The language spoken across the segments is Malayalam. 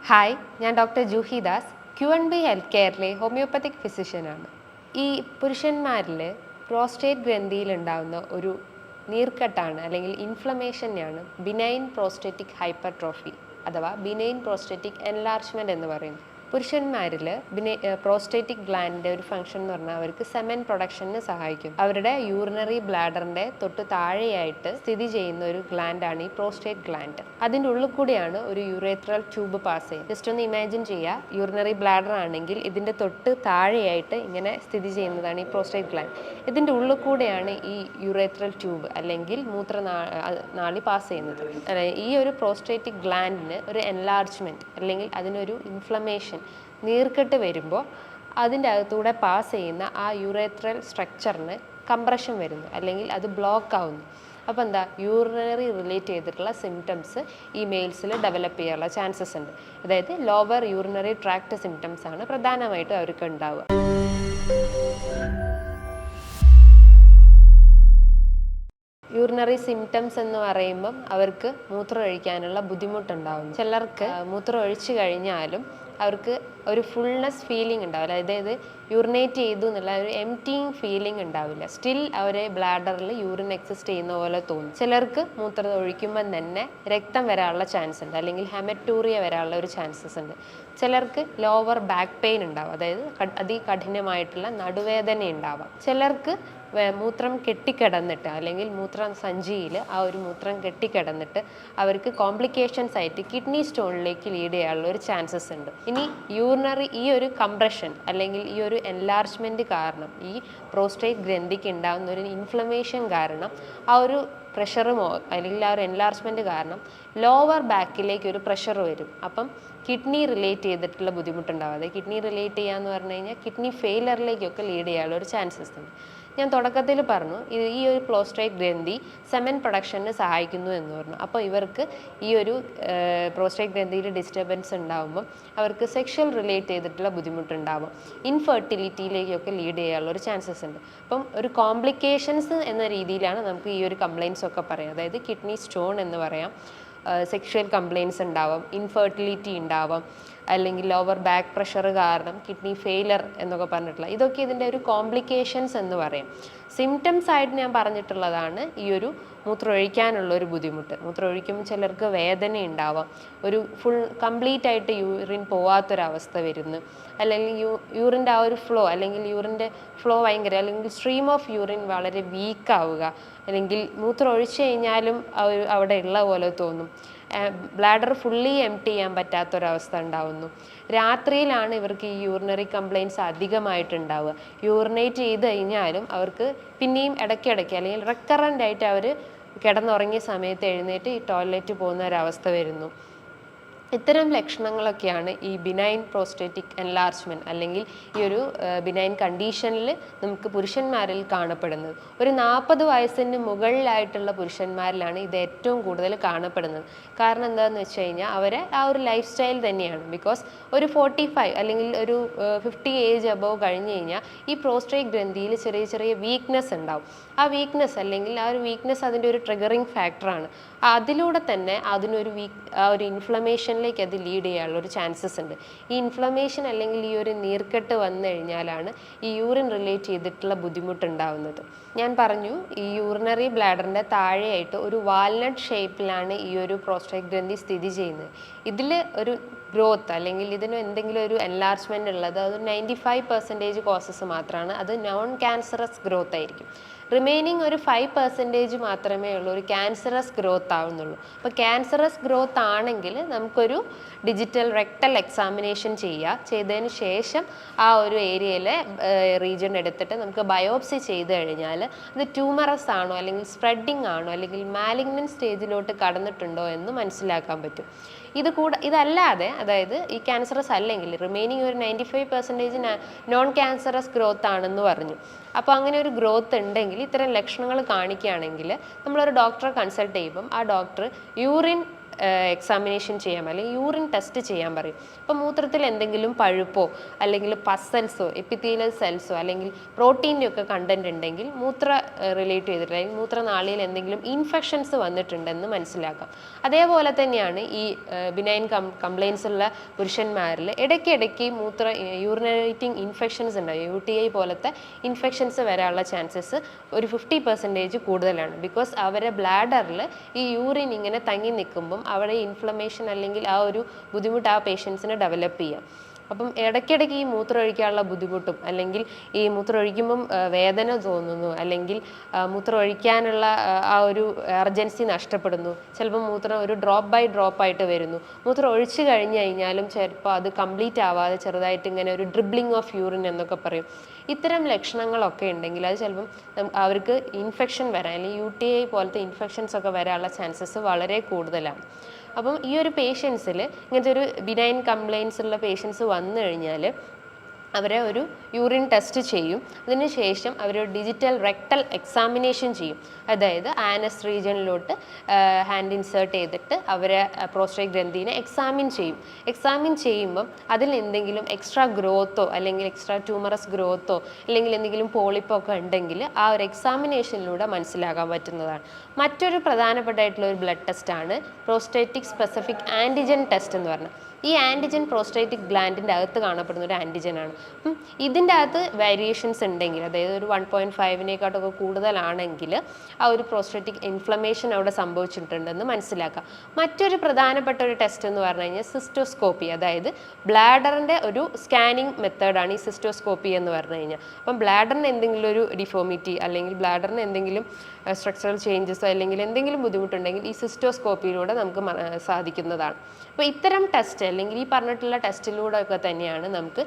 ഹായ്, ഞാൻ doctor Juhi Das, Q&B health കെയറിലെ ഹോമിയോപ്പത്തിക് ഫിസിഷ്യനാണ്. ഈ പുരുഷന്മാരിൽ പ്രോസ്റ്റേറ്റ് ഗ്രന്ഥിയിലുണ്ടാകുന്ന ഒരു നീർക്കെട്ടാണ് അല്ലെങ്കിൽ ഇൻഫ്ലമേഷനെയാണ് ബിനൈൻ പ്രോസ്റ്റേറ്റിക് ഹൈപ്പർട്രോഫി അഥവാ ബിനൈൻ പ്രോസ്റ്റേറ്റിക് എൻലാർജ്മെൻറ്റ് എന്ന് പറയുന്നത്. പുരുഷന്മാരിൽ പ്രോസ്റ്റേറ്റിക് ഗ്ലാൻഡിൻ്റെ ഒരു ഫംഗ്ഷൻ എന്ന് പറഞ്ഞാൽ അവർക്ക് സെമൻ പ്രൊഡക്ഷന് സഹായിക്കും. അവരുടെ യൂറിനറി ബ്ലാഡറിൻ്റെ തൊട്ട് താഴെയായിട്ട് സ്ഥിതി ചെയ്യുന്ന ഒരു ഗ്ലാൻഡാണ് ഈ പ്രോസ്റ്റേറ്റ് ഗ്ലാൻഡ്. അതിൻ്റെ ഉള്ളിൽ കൂടിയാണ് ഒരു യുറേത്രൽ ട്യൂബ് പാസ് ചെയ്യുന്നത്. ജസ്റ്റ് ഒന്ന് ഇമാജിൻ ചെയ്യുക, യൂറിനറി ബ്ലാഡർ ആണെങ്കിൽ ഇതിൻ്റെ തൊട്ട് താഴെയായിട്ട് ഇങ്ങനെ സ്ഥിതി ചെയ്യുന്നതാണ് ഈ പ്രോസ്റ്റേറ്റ് ഗ്ലാൻഡ്. ഇതിൻ്റെ ഉള്ളിൽ കൂടെയാണ് ഈ യുറേത്രൽ ട്യൂബ് അല്ലെങ്കിൽ മൂത്രനാളി പാസ് ചെയ്യുന്നത്. ഈ ഒരു പ്രോസ്റ്റേറ്റിക് ഗ്ലാൻഡിന് ഒരു എൻലാർജ്മെൻറ്റ് അല്ലെങ്കിൽ അതിനൊരു ഇൻഫ്ലമേഷൻ, നീർക്കെട്ട് വരുമ്പോൾ അതിൻ്റെ അകത്തൂടെ പാസ് ചെയ്യുന്ന ആ യുറേത്രൽ സ്ട്രക്ചറിന് കംപ്രഷൻ വരുന്നു അല്ലെങ്കിൽ അത് ബ്ലോക്ക് ആവുന്നു. അപ്പോൾ എന്താ, യൂറിനറി റിലേറ്റ് ചെയ്തിട്ടുള്ള സിംറ്റംസ് ഈ മെയിൽസിൽ ഡെവലപ്പ് ചെയ്യാനുള്ള ചാൻസസ് ഉണ്ട്. അതായത് ലോവർ യൂറിനറി ട്രാക്ട് സിംറ്റംസ് ആണ് പ്രധാനമായിട്ടും അവർക്ക് ഉണ്ടാവുക. യൂറിനറി സിംറ്റംസ് എന്ന് പറയുമ്പം അവർക്ക് മൂത്രം ഒഴിക്കാനുള്ള ബുദ്ധിമുട്ടുണ്ടാവും. ചിലർക്ക് മൂത്രം ഒഴിച്ചു കഴിഞ്ഞാലും അവർക്ക് ഒരു ഫുൾനെസ് ഫീലിംഗ് ഉണ്ടാവില്ല. അതായത് യൂറിനേറ്റ് ചെയ്തു എന്നുള്ള ഒരു എംറ്റിങ് ഫീലിംഗ് ഉണ്ടാവില്ല. സ്റ്റിൽ അവരെ ബ്ലാഡറിൽ യൂറിൻ എക്സിസ്റ്റ് ചെയ്യുന്ന പോലെ തോന്നും. ചിലർക്ക് മൂത്രം ഒഴിക്കുമ്പം തന്നെ രക്തം വരാനുള്ള ചാൻസ് ഉണ്ട്, അല്ലെങ്കിൽ ഹെമറ്റൂറിയ വരാനുള്ള ഒരു ചാൻസസ് ഉണ്ട്. ചിലർക്ക് ലോവർ ബാക്ക് പെയിൻ ഉണ്ടാവും, അതായത് അതികഠിനമായിട്ടുള്ള നടുവേദന ഉണ്ടാവാം. ചിലർക്ക് മൂത്രം കെട്ടിക്കിടന്നിട്ട് അല്ലെങ്കിൽ മൂത്ര സഞ്ചിയിൽ ആ ഒരു മൂത്രം കെട്ടിക്കിടന്നിട്ട് അവർക്ക് കോംപ്ലിക്കേഷൻസ് ആയിട്ട് കിഡ്നി സ്റ്റോണിലേക്ക് ലീഡ് ചെയ്യാനുള്ള ഒരു ചാൻസസ് ഉണ്ട്. ഇനി യൂറിനറി ഈ ഒരു കംപ്രഷൻ അല്ലെങ്കിൽ ഈ ഒരു എൻലാർജ്മെൻറ്റ് കാരണം, ഈ പ്രോസ്റ്റേറ്റ് ഗ്രന്ഥിക്ക് ഉണ്ടാകുന്ന ഒരു ഇൻഫ്ലമേഷൻ കാരണം, ആ ഒരു പ്രഷറുമോ അല്ലെങ്കിൽ ആ ഒരു എൻലാർജ്മെൻറ്റ് കാരണം ലോവർ ബാക്കിലേക്ക് ഒരു പ്രഷർ വരും. അപ്പം കിഡ്നി റിലേറ്റ് ചെയ്തിട്ടുള്ള ബുദ്ധിമുട്ടുണ്ടാവും. അതായത് കിഡ്നി റിലേറ്റ് ചെയ്യാന്ന് പറഞ്ഞു കഴിഞ്ഞാൽ കിഡ്നി ഫെയിലറിലേക്കൊക്കെ ലീഡ് ചെയ്യാനുള്ള ഒരു ചാൻസസ് ഉണ്ട്. ഞാൻ തുടക്കത്തിൽ പറഞ്ഞു ഈ ഒരു പ്രോസ്റ്റേറ്റ് ഗ്രന്ഥി സെമൻ പ്രൊഡക്ഷന് സഹായിക്കുന്നു എന്ന് പറഞ്ഞു. അപ്പോൾ ഇവർക്ക് ഈ ഒരു പ്രോസ്റ്റേറ്റ് ഗ്രന്ഥിയിൽ ഡിസ്റ്റർബൻസ് ഉണ്ടാകുമ്പോൾ അവർക്ക് സെക്ഷൽ റിലേറ്റ് ചെയ്തിട്ടുള്ള ബുദ്ധിമുട്ടുണ്ടാകും. ഇൻഫെർട്ടിലിറ്റിയിലേക്കൊക്കെ ലീഡ് ചെയ്യാനുള്ള ഒരു ചാൻസസ് ഉണ്ട്. അപ്പം ഒരു കോംപ്ലിക്കേഷൻസ് എന്ന രീതിയിലാണ് നമുക്ക് ഈ ഒരു കംപ്ലയിൻസ് ഒക്കെ പറയാം. അതായത് കിഡ്നി സ്റ്റോൺ എന്ന് പറയാം, സെക്ഷൽ കംപ്ലയിൻസ് ഉണ്ടാവാം, ഇൻഫെർട്ടിലിറ്റി ഉണ്ടാവാം, അല്ലെങ്കിൽ ലോവർ ബാക്ക് പ്രഷർ കാരണം കിഡ്നി ഫെയിലർ എന്നൊക്കെ പറഞ്ഞിട്ടുള്ള ഇതൊക്കെ ഇതിൻ്റെ ഒരു കോംപ്ലിക്കേഷൻസ് എന്ന് പറയും. സിംറ്റംസ് ആയിട്ട് ഞാൻ പറഞ്ഞിട്ടുള്ളതാണ് ഈ ഒരു മൂത്രമൊഴിക്കാനുള്ള ഒരു ബുദ്ധിമുട്ട്. മൂത്രമൊഴിക്കുമ്പോൾ ചിലർക്ക് വേദന ഉണ്ടാവാം, ഒരു കംപ്ലീറ്റ് ആയിട്ട് യൂറിൻ പോവാത്തൊരവസ്ഥ വരുന്നു, അല്ലെങ്കിൽ യൂറിൻ്റെ ആ ഒരു ഫ്ലോ അല്ലെങ്കിൽ യൂറിൻ്റെ ഫ്ലോ ഭയങ്കര, അല്ലെങ്കിൽ സ്ട്രീം ഓഫ് യൂറിൻ വളരെ വീക്കാവുക, അല്ലെങ്കിൽ മൂത്രം ഒഴിച്ചു കഴിഞ്ഞാലും അവിടെ ഉള്ള പോലെ തോന്നും. ബ്ലാഡർ ഫുള്ളി എംപ്റ്റി ചെയ്യാൻ പറ്റാത്തൊരവസ്ഥ ഉണ്ടാവുന്നു. രാത്രിയിലാണ് ഇവർക്ക് ഈ യൂറിനറി കംപ്ലയിൻസ് അധികമായിട്ടുണ്ടാവുക. യൂറിനേറ്റ് ചെയ്ത് കഴിഞ്ഞാലും അവർക്ക് പിന്നെയും ഇടയ്ക്കിടയ്ക്ക് അല്ലെങ്കിൽ റെക്കറൻ്റ് ആയിട്ട് അവർ കിടന്നുറങ്ങിയ സമയത്ത് എഴുന്നേറ്റ് ഈ ടോയ്ലറ്റ് പോകുന്ന ഒരവസ്ഥ വരുന്നു. ഇത്തരം ലക്ഷണങ്ങളൊക്കെയാണ് ഈ ബിനൈൻ പ്രോസ്റ്റേറ്റിക് എൻലാർജ്മെൻറ്റ് അല്ലെങ്കിൽ ഈ ഒരു ബിനൈൻ കണ്ടീഷനിൽ നമുക്ക് പുരുഷന്മാരിൽ കാണപ്പെടുന്നത്. ഒരു 40 വയസ്സിന് മുകളിലായിട്ടുള്ള പുരുഷന്മാരിലാണ് ഇത് ഏറ്റവും കൂടുതൽ കാണപ്പെടുന്നത്. കാരണം എന്താണെന്ന് വെച്ച് കഴിഞ്ഞാൽ അവരെ ആ ഒരു ലൈഫ് സ്റ്റൈൽ തന്നെയാണ്. ബിക്കോസ് ഒരു 45 അല്ലെങ്കിൽ ഒരു 50 ഏജ് അബവ് കഴിഞ്ഞ് കഴിഞ്ഞാൽ ഈ പ്രോസ്റ്റേറ്റ് ഗ്രന്ഥിയിൽ ചെറിയ ചെറിയ വീക്ക്നെസ് ഉണ്ടാവും. ആ വീക്ക്നെസ് അല്ലെങ്കിൽ ആ ഒരു വീക്ക്നെസ് അതിൻ്റെ ഒരു ട്രിഗറിങ് ഫാക്ടറാണ്. അതിലൂടെ തന്നെ ആ ഒരു ഇൻഫ്ലമേഷനിലേക്ക് അത് ലീഡ് ചെയ്യാനുള്ള ഒരു ചാൻസസ് ഉണ്ട്. ഈ ഇൻഫ്ലമേഷൻ അല്ലെങ്കിൽ ഈ ഒരു നീർക്കെട്ട് വന്നു കഴിഞ്ഞാലാണ് ഈ യൂറിൻ റിലേറ്റ് ചെയ്തിട്ടുള്ള ബുദ്ധിമുട്ടുണ്ടാവുന്നത്. ഞാൻ പറഞ്ഞു ഈ യൂറിനറി ബ്ലാഡറിൻ്റെ താഴെയായിട്ട് ഒരു വാൽനട്ട് ഷേപ്പിലാണ് ഈ ഒരു പ്രോസ്റ്റേറ്റ് ഗ്രന്ഥി സ്ഥിതി ചെയ്യുന്നത്. ഇതിൽ ഒരു ഗ്രോത്ത് അല്ലെങ്കിൽ ഇതിന് എന്തെങ്കിലും ഒരു എൻലാർജ്മെൻ്റ് ഉള്ളത് അത് 95% കോസസ് മാത്രമാണ്. അത് നോൺ ക്യാൻസറസ് ഗ്രോത്ത് ആയിരിക്കും. റിമൈനിങ് ഒരു 5% മാത്രമേ ഉള്ളൂ ഒരു ക്യാൻസറസ് ഗ്രോത്ത് ആവുന്നുള്ളൂ. അപ്പോൾ ക്യാൻസറസ് ഗ്രോത്ത് ആണെങ്കിൽ നമുക്കൊരു ഡിജിറ്റൽ റെക്ടൽ എക്സാമിനേഷൻ ചെയ്തതിന് ശേഷം ആ ഒരു ഏരിയയിലെ റീജിയൻ എടുത്തിട്ട് നമുക്ക് ബയോപ്സി ചെയ്ത് കഴിഞ്ഞാൽ അത് ട്യൂമറസ് ആണോ അല്ലെങ്കിൽ സ്പ്രെഡിങ് ആണോ അല്ലെങ്കിൽ മാലിഗ്നന്റ് സ്റ്റേജിലോട്ട് കടന്നിട്ടുണ്ടോ എന്ന് മനസ്സിലാക്കാൻ പറ്റും. ഇതല്ലാതെ, അതായത് ഈ ക്യാൻസറസ് അല്ലെങ്കിൽ റിമൈനിങ് ഒരു 95% നോൺ ക്യാൻസറസ് ഗ്രോത്ത് ആണെന്ന് പറഞ്ഞു. അപ്പോൾ അങ്ങനെ ഒരു ഗ്രോത്ത് ഉണ്ടെങ്കിൽ, ഇത്തരം ലക്ഷണങ്ങൾ കാണിക്കുകയാണെങ്കിൽ നമ്മളൊരു ഡോക്ടറെ കൺസൾട്ട് ചെയ്യുമ്പം ആ ഡോക്ടർ യൂറിൻ എക്സാമിനേഷൻ ചെയ്യാൻ അല്ലെങ്കിൽ യൂറിൻ ടെസ്റ്റ് ചെയ്യാൻ പറയും. അപ്പോൾ മൂത്രത്തിൽ എന്തെങ്കിലും പഴുപ്പോ അല്ലെങ്കിൽ പസൽസോ എപ്പിത്തീലിയൽ സെൽസോ അല്ലെങ്കിൽ പ്രോട്ടീൻ്റെ ഒക്കെ കണ്ടന്റ് ഉണ്ടെങ്കിൽ മൂത്ര റിലേറ്റ് ചെയ്തിട്ട് അല്ലെങ്കിൽ മൂത്രനാളിയിൽ എന്തെങ്കിലും ഇൻഫെക്ഷൻസ് വന്നിട്ടുണ്ടെന്ന് മനസ്സിലാക്കാം. അതേപോലെ തന്നെയാണ് ഈ ബിനൈൻ കംപ്ലയിൻസ് ഉള്ള പുരുഷന്മാരിൽ ഇടയ്ക്കിടയ്ക്ക് യൂറിനേറ്റിംഗ് ഇൻഫെക്ഷൻസ് ഉണ്ടാവും. UTI പോലത്തെ ഇൻഫെക്ഷൻസ് വരാനുള്ള ചാൻസസ് ഒരു 50% കൂടുതലാണ്. ബിക്കോസ് അവരെ ബ്ലാഡറിൽ ഈ യൂറിൻ ഇങ്ങനെ തങ്ങി നിൽക്കുമ്പം അവിടെ ഇൻഫ്ലമേഷൻ അല്ലെങ്കിൽ ആ ഒരു ബുദ്ധിമുട്ട് ആ പേഷ്യൻസിന് ഡെവലപ്പ് ചെയ്യാം. അപ്പം ഇടയ്ക്കിടയ്ക്ക് ഈ മൂത്രം ഒഴിക്കാനുള്ള ബുദ്ധിമുട്ടും അല്ലെങ്കിൽ ഈ മൂത്രം ഒഴിക്കുമ്പം വേദന തോന്നുന്നു അല്ലെങ്കിൽ മൂത്രം ഒഴിക്കാനുള്ള ആ ഒരു എർജൻസി നഷ്ടപ്പെടുന്നു. ചിലപ്പോൾ മൂത്രം ഒരു ഡ്രോപ്പ് ബൈ ഡ്രോപ്പ് ആയിട്ട് വരുന്നു. മൂത്രം ഒഴിച്ചു കഴിഞ്ഞ് കഴിഞ്ഞാലും ചിലപ്പോൾ അത് കംപ്ലീറ്റ് ആവാതെ ചെറുതായിട്ട് ഇങ്ങനെ ഒരു ഡ്രിബ്ലിംഗ് ഓഫ് യൂറിൻ എന്നൊക്കെ പറയും. ഇത്തരം ലക്ഷണങ്ങളൊക്കെ ഉണ്ടെങ്കിൽ അത് ചിലപ്പം അവർക്ക് ഇൻഫെക്ഷൻ വരാൻ അല്ലെങ്കിൽ UTI പോലത്തെ ഇൻഫെക്ഷൻസ് ഒക്കെ വരാനുള്ള ചാൻസസ് വളരെ കൂടുതലാണ്. അപ്പം ഈ ഒരു പേഷ്യൻസിൽ ഇങ്ങനത്തെ ഒരു ബിനൈൻ കംപ്ലയിൻസ് ഉള്ള പേഷ്യൻസ് വന്നു കഴിഞ്ഞാൽ അവരെ ഒരു യൂറിൻ ടെസ്റ്റ് ചെയ്യും. അതിനുശേഷം അവർ ഡിജിറ്റൽ റെക്ടൽ എക്സാമിനേഷൻ ചെയ്യും. അതായത് ആനസ് റീജിയനിലോട്ട് ഹാൻഡ് ഇൻസേർട്ട് ചെയ്തിട്ട് അവരെ പ്രോസ്റ്റേറ്റ് ഗ്രന്ഥിനെ എക്സാമിൻ ചെയ്യും. എക്സാമിൻ ചെയ്യുമ്പം അതിൽ എന്തെങ്കിലും എക്സ്ട്രാ ഗ്രോത്തോ അല്ലെങ്കിൽ എക്സ്ട്രാ ട്യൂമറസ് ഗ്രോത്തോ അല്ലെങ്കിൽ എന്തെങ്കിലും പോളിപ്പോ ഒക്കെ ഉണ്ടെങ്കിൽ ആ ഒരു എക്സാമിനേഷനിലൂടെ മനസ്സിലാക്കാൻ പറ്റുന്നതാണ്. മറ്റൊരു പ്രധാനപ്പെട്ടായിട്ടുള്ള ഒരു ബ്ലഡ് ടെസ്റ്റാണ് പ്രോസ്റ്റേറ്റിക് സ്പെസിഫിക് ആൻറ്റിജൻ ടെസ്റ്റ് എന്ന് പറഞ്ഞാൽ. ഈ ആൻറ്റിജൻ പ്രോസ്റ്റേറ്റിക് ഗ്ലാൻഡിൻ്റെ അകത്ത് കാണപ്പെടുന്ന ഒരു ആൻറ്റിജനാണ്. ഇതിൻ്റെ അകത്ത് വേരിയേഷൻസ് ഉണ്ടെങ്കിൽ അതായത് ഒരു 1.5 കൂടുതലാണെങ്കിൽ ആ ഒരു പ്രോസ്റ്റേറ്റിക് ഇൻഫ്ലമേഷൻ അവിടെ സംഭവിച്ചിട്ടുണ്ടെന്ന് മനസ്സിലാക്കാം. മറ്റൊരു പ്രധാനപ്പെട്ട ഒരു ടെസ്റ്റ് എന്ന് പറഞ്ഞു കഴിഞ്ഞാൽ സിസ്റ്റോസ്കോപ്പി, അതായത് ബ്ലാഡറിൻ്റെ ഒരു സ്കാനിങ് മെത്തേഡാണ് ഈ സിസ്റ്റോസ്കോപ്പി എന്ന് പറഞ്ഞു കഴിഞ്ഞാൽ. അപ്പം ബ്ലാഡറിന് എന്തെങ്കിലും ഒരു ഡിഫോമിറ്റി അല്ലെങ്കിൽ ബ്ലാഡറിന് എന്തെങ്കിലും സ്ട്രക്ചറൽ ചേഞ്ചസോ അല്ലെങ്കിൽ എന്തെങ്കിലും ബുദ്ധിമുട്ടുണ്ടെങ്കിൽ ഈ സിസ്റ്റോസ്കോപ്പിയിലൂടെ നമുക്ക് സാധിക്കുന്നതാണ്. അപ്പോൾ ഇത്തരം ടെസ്റ്റ് അല്ലെങ്കിൽ ഈ പറഞ്ഞിട്ടുള്ള ടെസ്റ്റിലൂടെ ഒക്കെ തന്നെയാണ് നമുക്ക്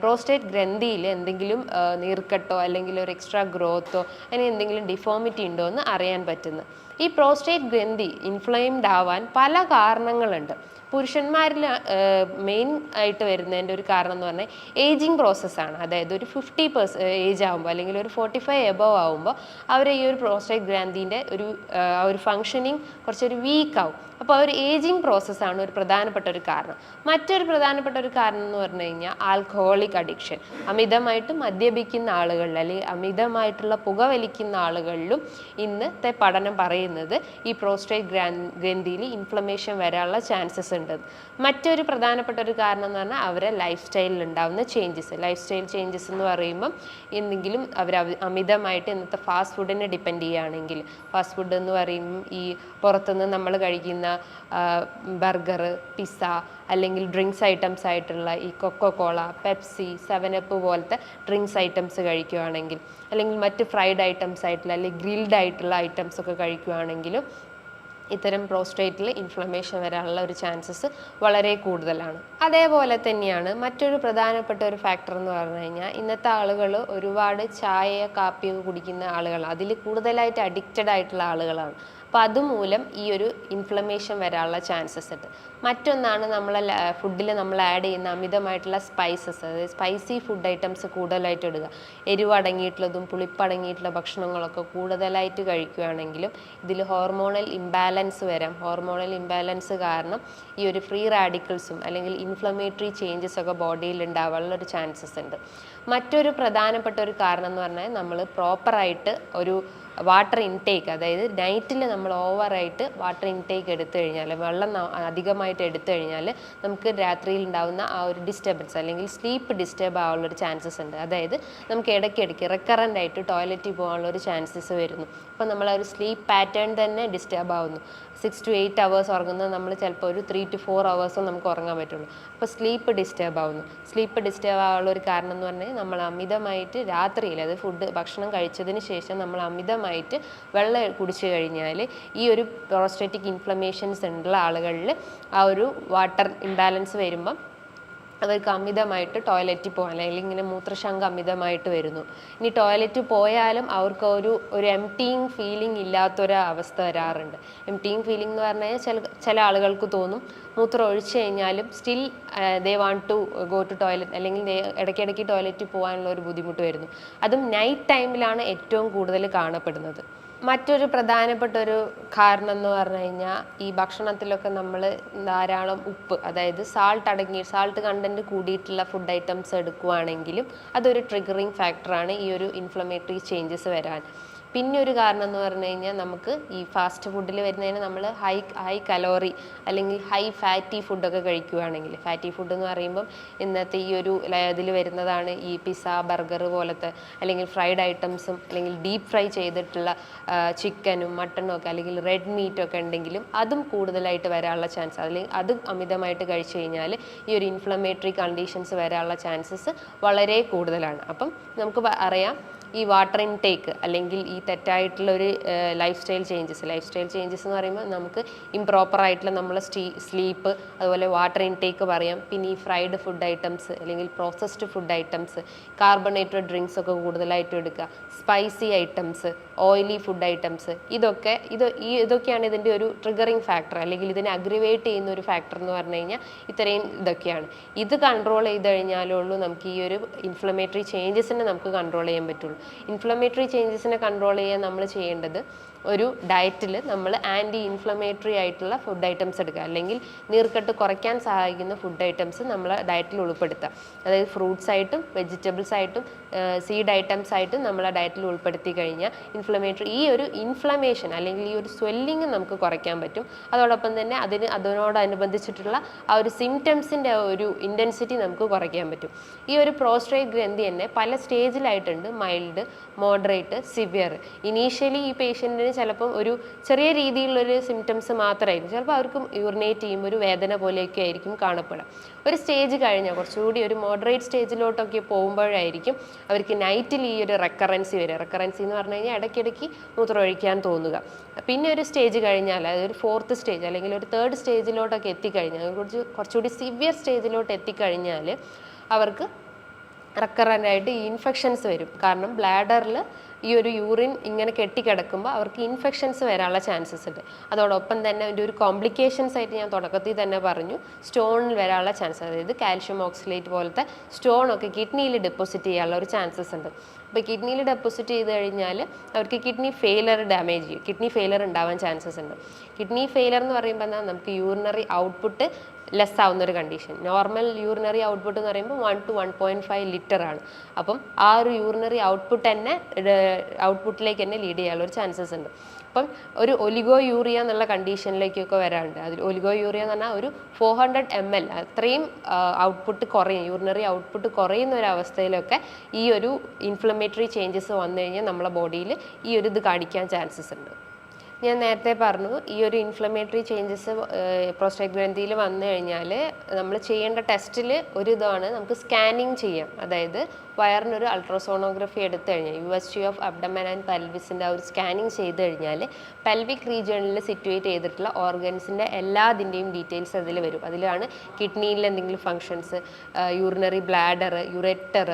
പ്രോസ്റ്റേറ്റ് ഗ്രന്ഥിയിൽ എന്തെങ്കിലും നീർക്കെട്ടോ അല്ലെങ്കിൽ ഒരു എക്സ്ട്രാ ഗ്രോത്തോ അങ്ങനെ എന്തെങ്കിലും ഡിഫോമിറ്റി ഉണ്ടോ എന്ന് അറിയാൻ പറ്റുന്നത്. ഈ പ്രോസ്റ്റേറ്റ് ഗ്രന്ഥി ഇൻഫ്ലെയിംഡ് ആവാൻ പല കാരണങ്ങളുണ്ട്. പുരുഷന്മാരിൽ മെയിൻ ആയിട്ട് വരുന്നതിൻ്റെ ഒരു കാരണം എന്ന് പറഞ്ഞാൽ ഏജിങ് പ്രോസസ്സാണ്. അതായത് ഒരു 50 ഏജ് ആകുമ്പോൾ അല്ലെങ്കിൽ ഒരു 45 എബവ് ആകുമ്പോൾ അവർ ഈ ഒരു പ്രോസ്റ്റേറ്റ് ഗ്രാന്ഥിൻ്റെ ഒരു ഫങ്ഷനിങ് കുറച്ചൊരു വീക്ക് ആവും. അപ്പോൾ ഒരു ഏജിങ് പ്രോസസ്സാണ് ഒരു പ്രധാനപ്പെട്ട ഒരു കാരണം. മറ്റൊരു പ്രധാനപ്പെട്ട ഒരു കാരണം എന്ന് പറഞ്ഞു കഴിഞ്ഞാൽ ആൽക്കഹോളിക് അഡിക്ഷൻ. അമിതമായിട്ട് മദ്യപിക്കുന്ന ആളുകളിൽ അല്ലെങ്കിൽ അമിതമായിട്ടുള്ള പുകവലിക്കുന്ന ആളുകളിലും ഇന്നത്തെ പഠനം പറയുന്നത് ഈ പ്രോസ്റ്റേറ്റ് ഗ്രന്ഥിയിൽ ഇൻഫ്ലമേഷൻ വരാനുള്ള ചാൻസസ് ഉണ്ട്. മറ്റൊരു പ്രധാനപ്പെട്ട ഒരു കാരണം എന്ന് പറഞ്ഞാൽ അവരെ ലൈഫ് സ്റ്റൈലിൽ ഉണ്ടാകുന്ന ചേഞ്ചസ്. ലൈഫ് സ്റ്റൈൽ ചേഞ്ചസ് എന്ന് പറയുമ്പം എന്തെങ്കിലും അവർ അമിതമായിട്ട് ഇന്നത്തെ ഫാസ്റ്റ് ഫുഡിനെ ഡിപ്പെൻഡ് ചെയ്യുകയാണെങ്കിൽ, ഫാസ്റ്റ് ഫുഡ് എന്ന് പറയുമ്പം ഈ പുറത്തുനിന്ന് നമ്മൾ കഴിക്കുന്ന ബർഗർ, പിസ്സ അല്ലെങ്കിൽ ഡ്രിങ്ക്സ് ഐറ്റംസ് ആയിട്ടുള്ള ഈ കൊക്കോകോള, പെപ്സി, 7up പോലത്തെ ഡ്രിങ്ക്സ് ഐറ്റംസ് കഴിക്കുകയാണെങ്കിൽ അല്ലെങ്കിൽ മറ്റ് ഫ്രൈഡ് ഐറ്റംസ് ആയിട്ടുള്ള അല്ലെങ്കിൽ ഗ്രിൽഡ് ആയിട്ടുള്ള ഐറ്റംസ് ഒക്കെ കഴിക്കുകയാണെങ്കിലും ഇത്തരം പ്രോസ്റ്റേറ്റിൽ ഇൻഫ്ലമേഷൻ വരാനുള്ള ഒരു ചാൻസസ് വളരെ കൂടുതലാണ്. അതേപോലെ തന്നെയാണ് മറ്റൊരു പ്രധാനപ്പെട്ട ഒരു ഫാക്ടർ എന്ന് പറഞ്ഞു കഴിഞ്ഞാൽ ഇന്നത്തെ ആളുകൾ ഒരുപാട് ചായ, കാപ്പിയൊക്കെ കുടിക്കുന്ന ആളുകളാണ്. അതിൽ കൂടുതലായിട്ട് അഡിക്റ്റഡ് ആയിട്ടുള്ള ആളുകളാണ്. അപ്പോൾ അതുമൂലം ഈ ഒരു ഇൻഫ്ലമേഷൻ വരാനുള്ള ചാൻസസ് ഉണ്ട്. മറ്റൊന്നാണ് ഫുഡിൽ നമ്മൾ ആഡ് ചെയ്യുന്ന അമിതമായിട്ടുള്ള സ്പൈസസ്, അതായത് സ്പൈസി ഫുഡ് ഐറ്റംസ് കൂടുതലായിട്ട് ഇടുക. എരിവടങ്ങിയിട്ടുള്ളതും പുളിപ്പടങ്ങിയിട്ടുള്ള ഭക്ഷണങ്ങളൊക്കെ കൂടുതലായിട്ട് കഴിക്കുകയാണെങ്കിലും ഇതിൽ ഹോർമോണൽ ഇംബാലൻസ് വരാം. ഹോർമോണൽ ഇംബാലൻസ് കാരണം ഈ ഒരു ഫ്രീ റാഡിക്കൽസും അല്ലെങ്കിൽ ഇൻഫ്ലമേറ്ററി ചേഞ്ചസ് ഒക്കെ ബോഡിയിൽ ഉണ്ടാവാനുള്ള ഒരു ചാൻസസ് ഉണ്ട്. മറ്റൊരു പ്രധാനപ്പെട്ട ഒരു കാരണം എന്ന് പറഞ്ഞാൽ നമ്മൾ പ്രോപ്പറായിട്ട് ഒരു വാട്ടർ ഇൻടേക്ക്, അതായത് നൈറ്റിൽ നമ്മൾ ഓവറായിട്ട് വാട്ടർ ഇൻടേക്ക് എടുത്തു കഴിഞ്ഞാൽ, വെള്ളം അധികമായിട്ട് എടുത്തു കഴിഞ്ഞാൽ നമുക്ക് രാത്രിയിൽ ഉണ്ടാകുന്ന ആ ഒരു ഡിസ്റ്റർബൻസ് അല്ലെങ്കിൽ സ്ലീപ്പ് ഡിസ്റ്റർബ് ആവാനുള്ളൊരു ചാൻസസ് ഉണ്ട്. അതായത് നമുക്ക് ഇടയ്ക്കിടയ്ക്ക് റിക്കറൻ്റ് ആയിട്ട് ടോയ്ലറ്റിൽ പോകാനുള്ളൊരു ചാൻസസ് വരുന്നു. അപ്പോൾ നമ്മൾ ആ ഒരു സ്ലീപ്പ് പാറ്റേൺ തന്നെ ഡിസ്റ്റർബ് ആവുന്നു. 6 to 8 hours ഉറങ്ങുന്നത് നമ്മൾ ചിലപ്പോൾ ഒരു 3 to 4 hours നമുക്ക് ഉറങ്ങാൻ പറ്റുള്ളൂ. അപ്പോൾ സ്ലീപ്പ് ഡിസ്റ്റർബ് ആവുന്നു. സ്ലീപ്പ് ഡിസ്റ്റർബ് ആവാനുള്ള ഒരു കാരണം എന്ന് പറഞ്ഞാൽ നമ്മൾ അമിതമായിട്ട് രാത്രിയിൽ, അത് ഭക്ഷണം കഴിച്ചതിന് ശേഷം നമ്മൾ അമിതമായിട്ട് വെള്ളം കുടിച്ചു കഴിഞ്ഞാൽ ഈ ഒരു പ്രോസ്റ്റേറ്റിക് ഇൻഫ്ലമേഷൻസ് ഉള്ള ആളുകളിൽ ആ ഒരു വാട്ടർ ഇംബാലൻസ് വരുമ്പം അവർക്ക് അമിതമായിട്ട് ടോയ്ലറ്റിൽ പോകാൻ അല്ലെങ്കിൽ ഇങ്ങനെ മൂത്രശങ്ക അമിതമായിട്ട് വരുന്നു. ഇനി ടോയ്ലറ്റ് പോയാലും അവർക്ക് ഒരു എംപ്റ്റിങ് ഫീലിംഗ് ഇല്ലാത്തൊരവസ്ഥ വരാറുണ്ട്. എംപ്റ്റിങ് ഫീലിംഗ് എന്ന് പറഞ്ഞാൽ ചില ആളുകൾക്ക് തോന്നും മൂത്രം ഒഴിച്ചു കഴിഞ്ഞാലും still they want to go to toilet അല്ലെങ്കിൽ ഇടയ്ക്കിടയ്ക്ക് ടോയ്ലറ്റിൽ പോകാനുള്ള ഒരു ബുദ്ധിമുട്ട് വരുന്നു. അതും നൈറ്റ് ടൈമിലാണ് ഏറ്റവും കൂടുതൽ കാണപ്പെടുന്നത്. മറ്റൊരു പ്രധാനപ്പെട്ട ഒരു കാരണം എന്ന് പറഞ്ഞു കഴിഞ്ഞാൽ ഈ ഭക്ഷണത്തിലൊക്കെ നമ്മൾ ധാരാളം ഉപ്പ്, അതായത് സാൾട്ട് കണ്ടന്റ് കൂടിയിട്ടുള്ള ഫുഡ് ഐറ്റംസ് എടുക്കുകയാണെങ്കിലും അതൊരു ട്രിഗറിങ് ഫാക്ടറാണ് ഈ ഒരു ഇൻഫ്ലമേറ്ററി ചേഞ്ചസ് വരാൻ. പിന്നെ ഒരു കാരണം എന്ന് പറഞ്ഞു കഴിഞ്ഞാൽ നമുക്ക് ഈ ഫാസ്റ്റ് ഫുഡിൽ വരുന്നതിന് നമ്മൾ ഹൈ കലോറി അല്ലെങ്കിൽ ഹൈ ഫാറ്റി ഫുഡൊക്കെ കഴിക്കുകയാണെങ്കിൽ, ഫാറ്റി ഫുഡ് എന്ന് പറയുമ്പം ഇന്നത്തെ ഈ ഒരു ഇതിൽ വരുന്നതാണ് ഈ പിസ്സ, ബർഗർ പോലത്തെ, അല്ലെങ്കിൽ ഫ്രൈഡ് ഐറ്റംസും അല്ലെങ്കിൽ ഡീപ്പ് ഫ്രൈ ചെയ്തിട്ടുള്ള ചിക്കനും മട്ടനും ഒക്കെ, അല്ലെങ്കിൽ റെഡ് മീറ്റൊക്കെ ഉണ്ടെങ്കിലും അതും കൂടുതലായിട്ട് വരാനുള്ള ചാൻസ്, അല്ലെങ്കിൽ അത് അമിതമായിട്ട് കഴിച്ചു കഴിഞ്ഞാൽ ഈ ഒരു ഇൻഫ്ലമേറ്ററി കണ്ടീഷൻസ് വരാനുള്ള ചാൻസസ് വളരെ കൂടുതലാണ്. അപ്പം നമുക്ക് അറിയാം ഈ വാട്ടർ ഇൻടേക്ക് അല്ലെങ്കിൽ ഈ തെറ്റായിട്ടുള്ള ഒരു ലൈഫ് സ്റ്റൈൽ ചേഞ്ചസ് എന്ന് പറയുമ്പോൾ നമുക്ക് ഇംപ്രോപ്പറായിട്ടുള്ള നമ്മളെ സ്ലീപ്പ്, അതുപോലെ വാട്ടർ ഇൻടേക്ക് പറയാം. പിന്നെ ഈ ഫ്രൈഡ് ഫുഡ് ഐറ്റംസ് അല്ലെങ്കിൽ processed food items, carbonated drinks ഒക്കെ കൂടുതലായിട്ട് എടുക്കുക, spicy items, oily food items, ഇതൊക്കെയാണ് ഇതിൻ്റെ ഒരു ട്രിഗറിങ് ഫാക്ടർ, അല്ലെങ്കിൽ ഇതിനെ അഗ്രിവേറ്റ് ചെയ്യുന്ന ഒരു ഫാക്ടർ എന്ന് പറഞ്ഞു കഴിഞ്ഞാൽ ഇത്രയും ഇതൊക്കെയാണ്. ഇത് കൺട്രോൾ ചെയ്ത് കഴിഞ്ഞാലുള്ളൂ നമുക്ക് ഈ ഒരു ഇൻഫ്ലമേറ്ററി ചേഞ്ചസിനെ നമുക്ക് കൺട്രോൾ ചെയ്യാൻ പറ്റുള്ളൂ. ഇൻഫ്ലമേറ്ററി ചേഞ്ചസിനെ കൺട്രോൾ ചെയ്യാൻ നമ്മൾ ചെയ്യേണ്ടത് ഒരു ഡയറ്റിൽ നമ്മൾ ആൻറ്റി ഇൻഫ്ലമേറ്ററി ആയിട്ടുള്ള ഫുഡ് ഐറ്റംസ് എടുക്കുക, അല്ലെങ്കിൽ നീർക്കെട്ട് കുറയ്ക്കാൻ സഹായിക്കുന്ന ഫുഡ് ഐറ്റംസ് നമ്മൾ ഡയറ്റിൽ ഉൾപ്പെടുത്തുക. അതായത് ഫ്രൂട്ട്സ് ആയിട്ടും വെജിറ്റബിൾസ് ആയിട്ടും സീഡ് ഐറ്റംസ് ആയിട്ടും നമ്മളെ ഡയറ്റിൽ ഉൾപ്പെടുത്തി കഴിഞ്ഞാൽ ഈ ഒരു ഇൻഫ്ലമേഷൻ അല്ലെങ്കിൽ ഈ ഒരു സ്വെല്ലിങ് നമുക്ക് കുറയ്ക്കാൻ പറ്റും. അതോടൊപ്പം തന്നെ അതിനോടനുബന്ധിച്ചിട്ടുള്ള ആ ഒരു സിംറ്റംസിൻ്റെ ഒരു ഇൻറ്റൻസിറ്റി നമുക്ക് കുറയ്ക്കാൻ പറ്റും. ഈ ഒരു പ്രോസ്ട്രേറ്റ് ഗ്രന്ഥി തന്നെ പല സ്റ്റേജിലായിട്ടുണ്ട്: മൈൽഡ്, മോഡറേറ്റ്, സിവിയർ. ഇനീഷ്യലി ഈ പേഷ്യൻറ്റിന് ചിലപ്പം ഒരു ചെറിയ രീതിയിലുള്ളൊരു സിംറ്റംസ് മാത്രമായിരിക്കും, ചിലപ്പോൾ അവർക്ക് യൂറിനേറ്റ് ചെയ്യുമ്പോൾ ഒരു വേദന പോലെയൊക്കെ ആയിരിക്കും കാണപ്പെടുക. ഒരു സ്റ്റേജ് കഴിഞ്ഞാൽ കുറച്ചുകൂടി ഒരു മോഡറേറ്റ് സ്റ്റേജിലോട്ടൊക്കെ പോകുമ്പോഴായിരിക്കും അവർക്ക് നൈറ്റിൽ ഈ ഒരു റെക്കറൻസി വരിക. റെക്കറൻസി എന്ന് പറഞ്ഞു കഴിഞ്ഞാൽ ഇടയ്ക്കിടയ്ക്ക് മൂത്രമൊഴിക്കാൻ തോന്നുക. പിന്നെ ഒരു സ്റ്റേജ് കഴിഞ്ഞാൽ, അതായത് ഒരു 4th സ്റ്റേജ് അല്ലെങ്കിൽ ഒരു 3rd സ്റ്റേജിലോട്ടൊക്കെ എത്തിക്കഴിഞ്ഞാൽ, കുറച്ചുകൂടി സിവിയർ സ്റ്റേജിലോട്ട് എത്തിക്കഴിഞ്ഞാൽ അവർക്ക് റെക്കറൻ്റായിട്ട് ഈ ഇൻഫെക്ഷൻസ് വരും. കാരണം ബ്ലാഡറിൽ ഈ ഒരു യൂറിൻ ഇങ്ങനെ കെട്ടിക്കിടക്കുമ്പോൾ അവർക്ക് ഇൻഫെക്ഷൻസ് വരാനുള്ള ചാൻസസ് ഉണ്ട്. അതോടൊപ്പം തന്നെ അതിൻ്റെ ഒരു കോംപ്ലിക്കേഷൻസ് ആയിട്ട് ഞാൻ തുടക്കത്തിൽ തന്നെ പറഞ്ഞു, സ്റ്റോണിൽ വരാനുള്ള ചാൻസ്, അതായത് കാൽഷ്യം ഓക്സലേറ്റ് പോലത്തെ സ്റ്റോണൊക്കെ കിഡ്നിയിൽ ഡെപ്പോസിറ്റ് ചെയ്യാനുള്ള ഒരു ചാൻസസ് ഉണ്ട്. അപ്പോൾ കിഡ്നിയിൽ ഡെപ്പോസിറ്റ് ചെയ്ത് കഴിഞ്ഞാൽ അവർക്ക് കിഡ്നി ഫെയിലർ ഉണ്ടാവാൻ ചാൻസസ് ഉണ്ട്. കിഡ്നി ഫെയിലർ എന്ന് പറയുമ്പോൾ എന്താ, നമുക്ക് യൂറിനറി ഔട്ട്പുട്ട് ലെസ് ആവുന്നൊരു കണ്ടീഷൻ. നോർമൽ യൂറിനറി ഔട്ട്പുട്ട് എന്ന് പറയുമ്പോൾ 1 to 1.5 ലിറ്റർ ആണ്. അപ്പം ആ ഒരു യൂറിനറി ഔട്ട്പുട്ടിലേക്ക് തന്നെ ലീഡ് ചെയ്യാനുള്ള ഒരു ചാൻസസ് ഉണ്ട്. അപ്പം ഒരു ഒലിഗോ യൂറിയ എന്നുള്ള കണ്ടീഷനിലേക്കൊക്കെ വരാറുണ്ട്. അതിൽ ഒലിഗോ യൂറിയ എന്ന് പറഞ്ഞാൽ ഒരു 400 ml അത്രയും യൂറിനറി ഔട്ട്പുട്ട് കുറയുന്ന ഒരു അവസ്ഥയിലൊക്കെ ഈ ഒരു ഇൻഫ്ലമേറ്ററി ചേഞ്ചസ് വന്നു കഴിഞ്ഞാൽ നമ്മളെ ബോഡിയിൽ ഈ ഒരു ഇത് കാണിക്കാൻ ചാൻസസ് ഉണ്ട്. ഞാൻ നേരത്തെ പറഞ്ഞു, ഈ ഒരു ഇൻഫ്ലമേറ്ററി ചേഞ്ചസ് പ്രോസ്റ്റേറ്റ് ഗ്രന്ഥിയിൽ വന്നു കഴിഞ്ഞാൽ നമ്മൾ ചെയ്യേണ്ട ടെസ്റ്റിൽ ഒരു ഇതാണ്, നമുക്ക് സ്കാനിങ് ചെയ്യാം. അതായത് വയറിനൊരു അൾട്രാസോണോഗ്രഫി എടുത്തു കഴിഞ്ഞാൽ യൂഎസ്ജി ഓഫ് അബ്ഡമൻ ആൻഡ് പെൽവിസിൻ്റെ ഒരു സ്കാനിങ് ചെയ്ത് കഴിഞ്ഞാൽ പെൽവിക് റീജിയണിൽ സിറ്റുവേറ്റ് ചെയ്തിട്ടുള്ള ഓർഗൻസിൻ്റെ എല്ലാതിൻ്റെയും ഡീറ്റെയിൽസ് അതിൽ വരും. അതിലാണ് കിഡ്നിയിൽ എന്തെങ്കിലും ഫങ്ഷൻസ്, യൂറിനറി ബ്ലാഡർ, യുറെറ്റർ,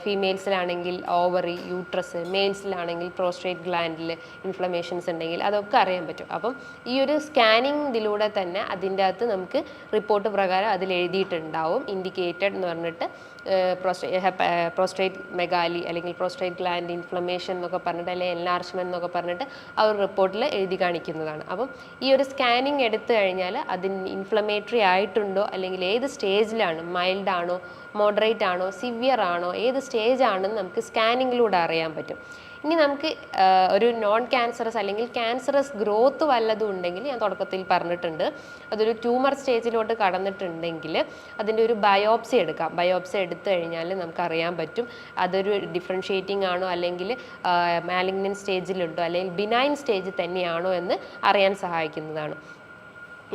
ഫീമെയിൽസിലാണെങ്കിൽ ഓവറി, യൂട്രസ്, മെയിൽസിലാണെങ്കിൽ പ്രോസ്റ്റേറ്റ് ഗ്ലാൻഡിൽ ഇൻഫ്ലമേഷൻസ് ഉണ്ടെങ്കിൽ അതൊക്കെ അറിയാൻ പറ്റും. അപ്പം ഈ ഒരു സ്കാനിങ്ങിലൂടെ തന്നെ അതിൻ്റെ അകത്ത് നമുക്ക് റിപ്പോർട്ട് പ്രകാരം അതിൽ എഴുതിയിട്ടുണ്ടാവും ഇൻഡിക്കേറ്റഡ് എന്ന് പറഞ്ഞിട്ട്, പ്രോസ്റ്റേറ്റ് മെഗാലി അല്ലെങ്കിൽ പ്രോസ്റ്റേറ്റ് ഗ്ലാൻഡ് ഇൻഫ്ലമേഷൻ എന്നൊക്കെ പറഞ്ഞിട്ട്, അല്ലെങ്കിൽ എൻലാർജ്മെൻറ്റ് എന്നൊക്കെ പറഞ്ഞിട്ട് ആ ഒരു റിപ്പോർട്ടിൽ എഴുതി കാണിക്കുന്നതാണ്. അപ്പം ഈ ഒരു സ്കാനിങ് എടുത്തു കഴിഞ്ഞാൽ അതിന് ഇൻഫ്ലമേറ്ററി ആയിട്ടുണ്ടോ, അല്ലെങ്കിൽ ഏത് സ്റ്റേജിലാണ്, മൈൽഡ് ആണോ, മോഡറേറ്റ് ആണോ, സിവിയർ ആണോ, ഏത് സ്റ്റേജ് ആണെന്ന് നമുക്ക് സ്കാനിങ്ങിലൂടെ അറിയാൻ പറ്റും. ഇനി നമുക്ക് ഒരു നോൺ ക്യാൻസറസ് അല്ലെങ്കിൽ ക്യാൻസറസ് ഗ്രോത്ത് വല്ലതും ഉണ്ടെങ്കിൽ, ഞാൻ തുടക്കത്തിൽ പറഞ്ഞിട്ടുണ്ട്, അതൊരു ട്യൂമർ സ്റ്റേജിലോട്ട് കടന്നിട്ടുണ്ടെങ്കിൽ അതിൻ്റെ ഒരു ബയോപ്സി എടുക്കാം. ബയോപ്സി എടുത്തു കഴിഞ്ഞാൽ നമുക്കറിയാൻ പറ്റും അതൊരു ഡിഫറൻഷ്യേറ്റിംഗ് ആണോ, അല്ലെങ്കിൽ മാലിഗ്നൻ സ്റ്റേജിലുണ്ടോ, അല്ലെങ്കിൽ ബിനൈൻ സ്റ്റേജ് തന്നെയാണോ എന്ന് അറിയാൻ സഹായിക്കുന്നതാണ്.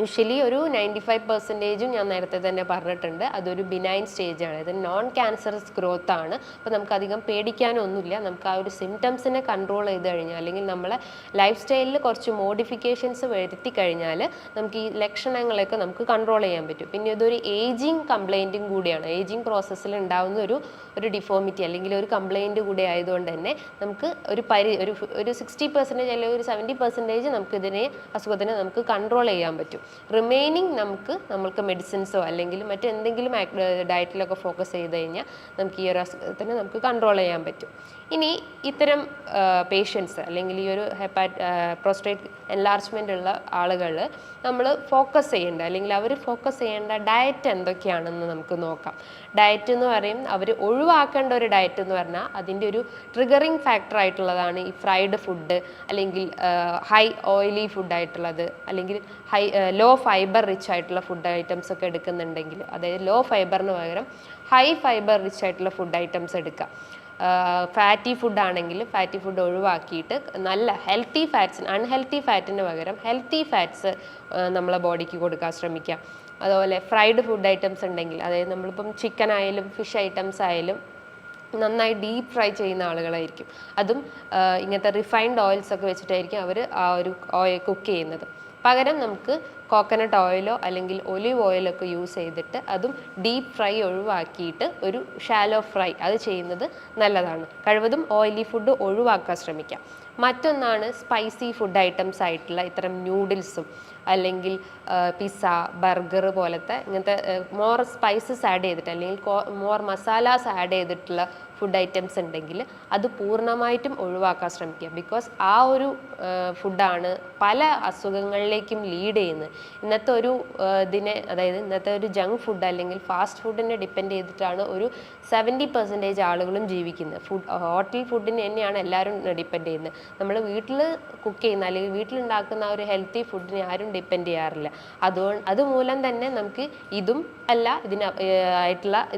യൂഷ്വലി ഒരു 95% ഞാൻ നേരത്തെ തന്നെ പറഞ്ഞിട്ടുണ്ട്, അതൊരു ബിനൈൻ സ്റ്റേജാണ്. ഇത് നോൺ ക്യാൻസറസ് ഗ്രോത്ത് ആണ്. അപ്പോൾ നമുക്കധികം പേടിക്കാനൊന്നുമില്ല. നമുക്ക് ആ ഒരു സിംറ്റംസിനെ കൺട്രോൾ ചെയ്ത് കഴിഞ്ഞാൽ, അല്ലെങ്കിൽ നമ്മളെ ലൈഫ് സ്റ്റൈലിൽ കുറച്ച് മോഡിഫിക്കേഷൻസ് വരുത്തി കഴിഞ്ഞാൽ നമുക്ക് ഈ ലക്ഷണങ്ങളൊക്കെ നമുക്ക് കൺട്രോൾ ചെയ്യാൻ പറ്റും. പിന്നെ ഇതൊരു ഏജിങ് കംപ്ലൈൻറ്റും കൂടിയാണ്. ഏജിങ് പ്രോസസ്സിൽ ഉണ്ടാകുന്ന ഒരു ഡിഫോമിറ്റി അല്ലെങ്കിൽ ഒരു കംപ്ലൈൻറ്റ് കൂടി ആയതുകൊണ്ട് തന്നെ നമുക്ക് ഒരു 60% അല്ലെങ്കിൽ ഒരു 70% നമുക്ക് അസുഖത്തിനെ നമുക്ക് കൺട്രോൾ ചെയ്യാൻ പറ്റും. റിമൈനിങ് നമുക്ക് മെഡിസിൻസോ അല്ലെങ്കിൽ മറ്റെന്തെങ്കിലും ഡയറ്റിലൊക്കെ ഫോക്കസ് ചെയ്ത് കഴിഞ്ഞാൽ നമുക്ക് ഈ ഒരു അസുഖത്തിന് നമുക്ക് കൺട്രോൾ ചെയ്യാൻ പറ്റും. ഇനി ഇത്തരം പേഷ്യൻസ് അല്ലെങ്കിൽ ഈ ഒരു പ്രോസ്റ്റേറ്റ് എൻലാർജ്മെൻ്റ് ഉള്ള ആളുകൾ നമ്മൾ ഫോക്കസ് ചെയ്യേണ്ട അല്ലെങ്കിൽ അവർ ഫോക്കസ് ചെയ്യേണ്ട ഡയറ്റ് എന്തൊക്കെയാണെന്ന് നമുക്ക് നോക്കാം. ഡയറ്റ് എന്ന് പറയും അവർ ഒഴിവാക്കേണ്ട ഒരു ഡയറ്റ് എന്ന് പറഞ്ഞാൽ അതിൻ്റെ ഒരു ട്രിഗറിങ് ഫാക്ടർ ആയിട്ടുള്ളതാണ് ഈ ഫ്രൈഡ് ഫുഡ്, അല്ലെങ്കിൽ ഹൈ ഓയിലി ഫുഡ് ആയിട്ടുള്ളത്, അല്ലെങ്കിൽ ലോ ഫൈബർ റിച്ച് ആയിട്ടുള്ള ഫുഡ് ഐറ്റംസ് ഒക്കെ എടുക്കുന്നുണ്ടെങ്കിൽ, അതായത് ലോ ഫൈബറിന് പകരം ഹൈ ഫൈബർ റിച്ച് ആയിട്ടുള്ള ഫുഡ് ഐറ്റംസ് എടുക്കുക. ഫാറ്റി ഫുഡ് ആണെങ്കിൽ ഫാറ്റി ഫുഡ് ഒഴിവാക്കിയിട്ട് നല്ല ഹെൽത്തി ഫാറ്റ്സ്, അൺഹെൽത്തി ഫാറ്റിന് പകരം ഹെൽത്തി ഫാറ്റ്സ് നമ്മളെ ബോഡിക്ക് കൊടുക്കാൻ ശ്രമിക്കുക. അതുപോലെ ഫ്രൈഡ് ഫുഡ് ഐറ്റംസ് ഉണ്ടെങ്കിൽ, അതായത് നമ്മളിപ്പം ചിക്കൻ ആയാലും ഫിഷ് ഐറ്റംസ് ആയാലും നന്നായി ഡീപ്പ് ഫ്രൈ ചെയ്യുന്ന ആളുകളായിരിക്കും. അതും ഇങ്ങനത്തെ റിഫൈൻഡ് ഓയിൽസ് ഒക്കെ വെച്ചിട്ടായിരിക്കും അവർ ആ ഒരു ഓയിൽ കുക്ക് ചെയ്യുന്നത്. പകരം നമുക്ക് കോക്കനട്ട് ഓയിലോ അല്ലെങ്കിൽ ഒലിവ് ഓയിലൊക്കെ യൂസ് ചെയ്തിട്ട് അതും ഡീപ്പ് ഫ്രൈ ഒഴിവാക്കിയിട്ട് ഒരു ഷാലോ ഫ്രൈ അത് ചെയ്യുന്നത് നല്ലതാണ്. കഴിവതും ഓയിലി ഫുഡ് ഒഴിവാക്കാൻ ശ്രമിക്കാം. മറ്റൊന്നാണ് സ്പൈസി ഫുഡ് ഐറ്റംസ് ആയിട്ടുള്ള ഇത്തരം ന്യൂഡിൽസും അല്ലെങ്കിൽ പിസ്സ, ബർഗർ പോലത്തെ ഇങ്ങനത്തെ മോർ സ്പൈസസ് ആഡ് ചെയ്തിട്ട് അല്ലെങ്കിൽ മോർ മസാലാസ് ആഡ് ചെയ്തിട്ടുള്ള ഫുഡ് ഐറ്റംസ് ഉണ്ടെങ്കിൽ അത് പൂർണ്ണമായിട്ടും ഒഴിവാക്കാൻ ശ്രമിക്കുക. ബിക്കോസ് ആ ഒരു ഫുഡാണ് പല അസുഖങ്ങളിലേക്കും ലീഡ് ചെയ്യുന്നത്. ഇന്നത്തെ ഒരു അതായത് ഇന്നത്തെ ഒരു ജങ്ക് ഫുഡ് അല്ലെങ്കിൽ ഫാസ്റ്റ് ഫുഡിനെ ഡിപ്പെൻഡ് ചെയ്തിട്ടാണ് ഒരു 70% ആളുകളും ജീവിക്കുന്നത്. ഹോട്ടൽ ഫുഡിന് തന്നെയാണ് എല്ലാവരും ഡിപ്പെൻഡ് ചെയ്യുന്നത്. നമ്മൾ വീട്ടിൽ കുക്ക് ചെയ്യുന്ന അല്ലെങ്കിൽ വീട്ടിലുണ്ടാക്കുന്ന ഒരു ഹെൽത്തി ഫുഡിനെ ആരും ഡിപ്പെൻഡ് ചെയ്യാറില്ല. അതുമൂലം തന്നെ നമുക്ക് ഇതും അല്ല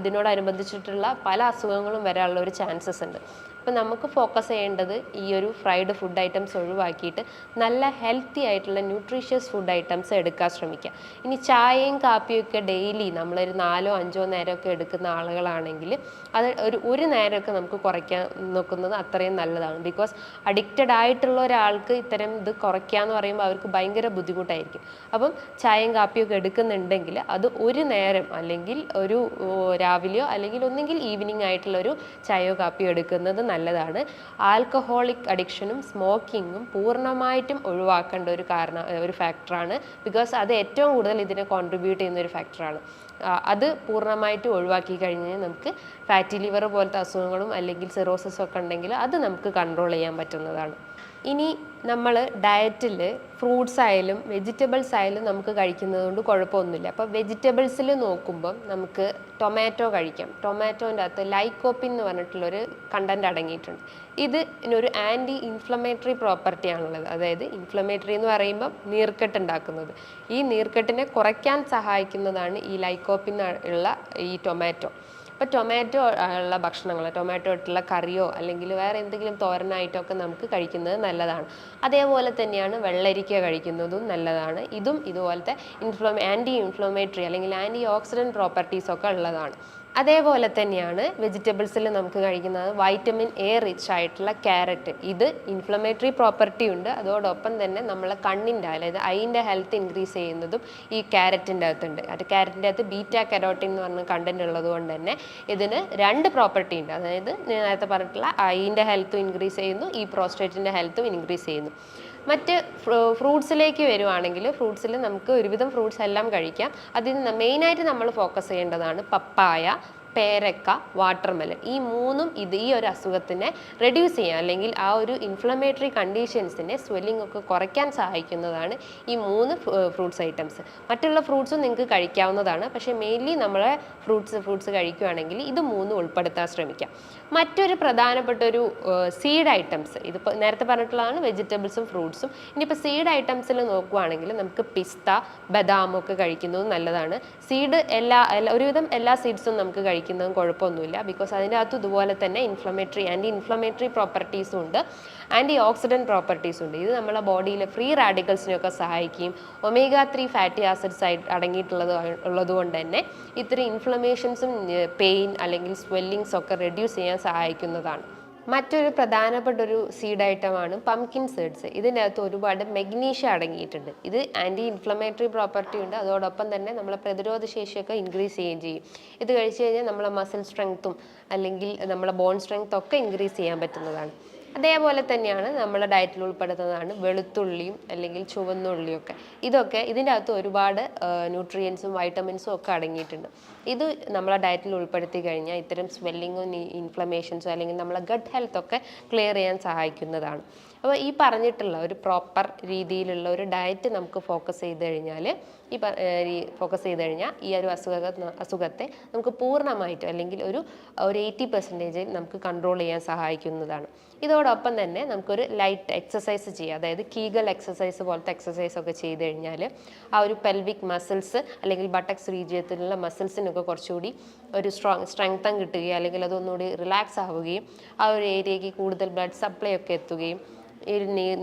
ഇതിനോടനുബന്ധിച്ചിട്ടുള്ള പല അസുഖങ്ങളും വരാനുള്ള ഒരു ചാൻസസ് ഉണ്ട്. അപ്പം നമുക്ക് ഫോക്കസ് ചെയ്യേണ്ടത് ഈ ഒരു ഫ്രൈഡ് ഫുഡ് ഐറ്റംസ് ഒഴിവാക്കിയിട്ട് നല്ല ഹെൽത്തി ആയിട്ടുള്ള ന്യൂട്രീഷ്യസ് ഫുഡ് ഐറ്റംസ് എടുക്കാൻ ശ്രമിക്കുക. ഇനി ചായയും കാപ്പിയും ഒക്കെ ഡെയിലി നമ്മളൊരു 4-5 നേരമൊക്കെ എടുക്കുന്ന ആളുകളാണെങ്കിൽ അത് ഒരു നേരമൊക്കെ നമുക്ക് കുറയ്ക്കാൻ നോക്കുന്നത് അത്രയും നല്ലതാണ്. ബിക്കോസ് അഡിക്റ്റഡ് ആയിട്ടുള്ള ഒരാൾക്ക് ഇത്തരം ഇത് കുറയ്ക്കുക എന്ന് പറയുമ്പോൾ അവർക്ക് ഭയങ്കര ബുദ്ധിമുട്ടായിരിക്കും. അപ്പം ചായയും കാപ്പിയും ഒക്കെ എടുക്കുന്നുണ്ടെങ്കിൽ അത് ഒരു നേരം അല്ലെങ്കിൽ ഒരു രാവിലെയോ അല്ലെങ്കിൽ ഒന്നെങ്കിൽ ഈവനിങ് ആയിട്ടുള്ള ഒരു ചായയോ കാപ്പിയോ എടുക്കുന്നത് നല്ലതാണ്. ആൽക്കഹോളിക് അഡിക്ഷനും സ്മോക്കിങ്ങും പൂർണ്ണമായിട്ടും ഒഴിവാക്കേണ്ട ഒരു ഫാക്ടറാണ്. ബിക്കോസ് അത് ഏറ്റവും കൂടുതൽ ഇതിനെ കോൺട്രിബ്യൂട്ട് ചെയ്യുന്ന ഒരു ഫാക്ടറാണ്. അത് പൂർണ്ണമായിട്ട് ഒഴിവാക്കി കഴിഞ്ഞാൽ നമുക്ക് ഫാറ്റി ലിവർ പോലത്തെ അസുഖങ്ങളും അല്ലെങ്കിൽ സിറോസിസും ഒക്കെ ഉണ്ടെങ്കിൽ അത് നമുക്ക് കൺട്രോൾ ചെയ്യാൻ പറ്റുന്നതാണ്. ഇനി നമ്മൾ ഡയറ്റിൽ ഫ്രൂട്ട്സ് ആയാലും വെജിറ്റബിൾസ് ആയാലും നമുക്ക് കഴിക്കുന്നത് കൊണ്ട് കുഴപ്പമൊന്നുമില്ല. അപ്പോൾ വെജിറ്റബിൾസിൽ നോക്കുമ്പം നമുക്ക് ടൊമാറ്റോ കഴിക്കാം. ടൊമാറ്റോൻ്റെ അകത്ത് ലൈക്കോപ്പിൻ എന്ന് പറഞ്ഞിട്ടുള്ളൊരു കണ്ടൻറ്റ് അടങ്ങിയിട്ടുണ്ട്. ഇതിനൊരു ആൻറ്റി ഇൻഫ്ലമേറ്ററി പ്രോപ്പർട്ടി ആണുള്ളത്. അതായത് ഇൻഫ്ലമേറ്ററി എന്ന് പറയുമ്പം നീർക്കെട്ടുണ്ടാക്കുന്നത്. ഈ നീർക്കെട്ടിനെ കുറയ്ക്കാൻ സഹായിക്കുന്നതാണ് ഈ ലൈക്കോപ്പിൻ ഉള്ള ഈ ടൊമാറ്റോ. അപ്പോൾ ടൊമാറ്റോ ഉള്ള ഭക്ഷണങ്ങൾ, ടൊമാറ്റോ ഇട്ടുള്ള കറിയോ അല്ലെങ്കിൽ വേറെ എന്തെങ്കിലും തോരനായിട്ടൊക്കെ നമുക്ക് കഴിക്കുന്നത് നല്ലതാണ്. അതേപോലെ തന്നെയാണ് വെള്ളരിക്ക കഴിക്കുന്നതും നല്ലതാണ്. ഇതും ഇതുപോലത്തെ ആൻറ്റി ഇൻഫ്ലമേറ്ററി അല്ലെങ്കിൽ ആൻറ്റി ഓക്സിഡൻറ്റ് പ്രോപ്പർട്ടീസൊക്കെ ഉള്ളതാണ്. അതേപോലെ തന്നെയാണ് വെജിറ്റബിൾസിൽ നമുക്ക് കഴിക്കുന്നത് വൈറ്റമിൻ എ റിച്ച് ആയിട്ടുള്ള ക്യാരറ്റ്. ഇത് ഇൻഫ്ലമേറ്ററി പ്രോപ്പർട്ടി ഉണ്ട്. അതോടൊപ്പം തന്നെ നമ്മളെ കണ്ണിൻ്റെ അതായത് ഐൻ്റെ ഹെൽത്ത് ഇൻക്രീസ് ചെയ്യുന്നതും ഈ ക്യാരറ്റിൻ്റെ അകത്തുണ്ട്. അത് ക്യാരറ്റിൻ്റെ അകത്ത് ബീറ്റാ കരോട്ടിൻ എന്ന് പറഞ്ഞ കണ്ടന്റ് ഉള്ളത് കൊണ്ട് തന്നെ ഇതിന് 2 പ്രോപ്പർട്ടി ഉണ്ട്. അതായത് നേരത്തെ പറഞ്ഞിട്ടുള്ള ഐൻ്റെ ഹെൽത്തും ഇൻക്രീസ് ചെയ്യുന്നു, ഈ പ്രോസ്റ്റേറ്റിൻ്റെ ഹെൽത്തും ഇൻക്രീസ് ചെയ്യുന്നു. മറ്റ് ഫ്രൂട്ട്സിലേക്ക് വരുവാണെങ്കിൽ ഫ്രൂട്ട്സിൽ നമുക്ക് ഒരുവിധം ഫ്രൂട്ട്സ് എല്ലാം കഴിക്കാം. അതിൽ മെയിനായിട്ട് നമ്മൾ ഫോക്കസ് ചെയ്യേണ്ടതാണ് പപ്പായ, പേരക്ക, വാട്ടർമെലൺ. ഈ മൂന്നും ഈ ഒരു അസുഖത്തിനെ റെഡ്യൂസ് ചെയ്യാൻ അല്ലെങ്കിൽ ആ ഒരു ഇൻഫ്ലമേറ്ററി കണ്ടീഷൻസിനെ സ്വെല്ലിംഗ് ഒക്കെ കുറയ്ക്കാൻ സഹായിക്കുന്നതാണ് ഈ 3 ഫ്രൂട്ട്സ് ഐറ്റംസ്. മറ്റുള്ള ഫ്രൂട്ട്സും നിങ്ങൾക്ക് കഴിക്കാവുന്നതാണ്. പക്ഷേ മെയിൻലി നമ്മളെ ഫ്രൂട്ട്സ് കഴിക്കുകയാണെങ്കിൽ ഇത് 3 ഉൾപ്പെടുത്താൻ ശ്രമിക്കാം. മറ്റൊരു പ്രധാനപ്പെട്ട ഒരു സീഡ് ഐറ്റംസ്, ഇതിപ്പോൾ നേരത്തെ പറഞ്ഞിട്ടുള്ളതാണ് വെജിറ്റബിൾസും ഫ്രൂട്ട്സും. ഇനിയിപ്പോൾ സീഡ് ഐറ്റംസിൽ നോക്കുകയാണെങ്കിൽ നമുക്ക് പിസ്ത, ബദാമൊക്കെ കഴിക്കുന്നതും നല്ലതാണ്. സീഡ് ഒരുവിധം എല്ലാ സീഡ്സും നമുക്ക് കഴിക്കുന്നതും കുഴപ്പമൊന്നുമില്ല. ബിക്കോസ് അതിൻ്റെ അകത്ത് ഇതുപോലെ തന്നെ ആൻറ്റി ഇൻഫ്ലമേറ്ററി പ്രോപ്പർട്ടീസും ഉണ്ട്, ആൻറ്റി ഓക്സിഡൻറ്റ് പ്രോപ്പർട്ടീസും ഉണ്ട്. ഇത് നമ്മളെ ബോഡിയിൽ ഫ്രീ റാഡിക്കൽസിനെയൊക്കെ സഹായിക്കുകയും omega-3 ഫാറ്റി ആസിഡ്സ് ഉള്ളതുകൊണ്ട് തന്നെ ഇത്തരം ഇൻഫ്ലമേഷൻസും പെയിൻ അല്ലെങ്കിൽ സ്വെല്ലിങ്സ് ഒക്കെ റെഡ്യൂസ് ചെയ്യാൻ സഹായിക്കുന്നതാണ്. മറ്റൊരു പ്രധാനപ്പെട്ട ഒരു സീഡ് ഐറ്റമാണ് പംകിൻ സീഡ്സ്. ഇതിൻ്റെ അകത്ത് ഒരുപാട് മെഗ്നീഷ്യം അടങ്ങിയിട്ടുണ്ട്. ഇത് ആൻറ്റി ഇൻഫ്ലമേറ്ററി പ്രോപ്പർട്ടി ഉണ്ട്. അതോടൊപ്പം തന്നെ നമ്മളെ പ്രതിരോധ ശേഷിയൊക്കെ ഇൻക്രീസ് ചെയ്യുകയും ചെയ്യും. ഇത് കഴിച്ചു കഴിഞ്ഞാൽ നമ്മളെ മസിൽ സ്ട്രെങ്ത്തും അല്ലെങ്കിൽ നമ്മളെ ബോൺ സ്ട്രെങ്ത്തും ഒക്കെ ഇൻക്രീസ് ചെയ്യാൻ പറ്റുന്നതാണ്. അതേപോലെ തന്നെയാണ് നമ്മുടെ ഡയറ്റിൽ ഉൾപ്പെടുത്തുന്നതാണ് വെളുത്തുള്ളിയും അല്ലെങ്കിൽ ചുവന്നുള്ളിയും ഒക്കെ. ഇതൊക്കെ ഇതിൻ്റെ അകത്ത് ഒരുപാട് ന്യൂട്രിയൻസും വൈറ്റമിൻസും ഒക്കെ അടങ്ങിയിട്ടുണ്ട്. ഇത് നമ്മളെ ഡയറ്റിൽ ഉൾപ്പെടുത്തി കഴിഞ്ഞാൽ ഇത്തരം സ്വെല്ലിങ്ങും ഇൻഫ്ലമേഷൻസും അല്ലെങ്കിൽ നമ്മളെ ഗട്ട് ഹെൽത്ത് ഒക്കെ ക്ലിയർ ചെയ്യാൻ സഹായിക്കുന്നതാണ്. അപ്പോൾ ഈ പറഞ്ഞിട്ടുള്ള ഒരു പ്രോപ്പർ രീതിയിലുള്ള ഒരു ഡയറ്റ് നമുക്ക് ഫോക്കസ് ചെയ്ത് കഴിഞ്ഞാൽ ഈ ഒരു അസുഖത്തെ നമുക്ക് പൂർണ്ണമായിട്ടും അല്ലെങ്കിൽ ഒരു 80% നമുക്ക് കൺട്രോൾ ചെയ്യാൻ സഹായിക്കുന്നതാണ്. ഇതോടൊപ്പം തന്നെ നമുക്കൊരു ലൈറ്റ് എക്സസൈസ് ചെയ്യുക, അതായത് കീഗൽ എക്സസൈസ് പോലത്തെ എക്സസൈസ് ഒക്കെ ചെയ്ത് കഴിഞ്ഞാൽ ആ ഒരു പെൽവിക് മസിൽസ് അല്ലെങ്കിൽ ബട്ടക്സ് റീജിയത്തിലുള്ള മസിൽസിനൊക്കെ കുറച്ചുകൂടി ഒരു സ്ട്രെങ്തൻ കിട്ടുകയും അല്ലെങ്കിൽ അതൊന്നുകൂടി റിലാക്സ് ആവുകയും ആ ഒരു ഏരിയയ്ക്ക് കൂടുതൽ ബ്ലഡ് സപ്ലൈ ഒക്കെ എത്തുകയും ഈ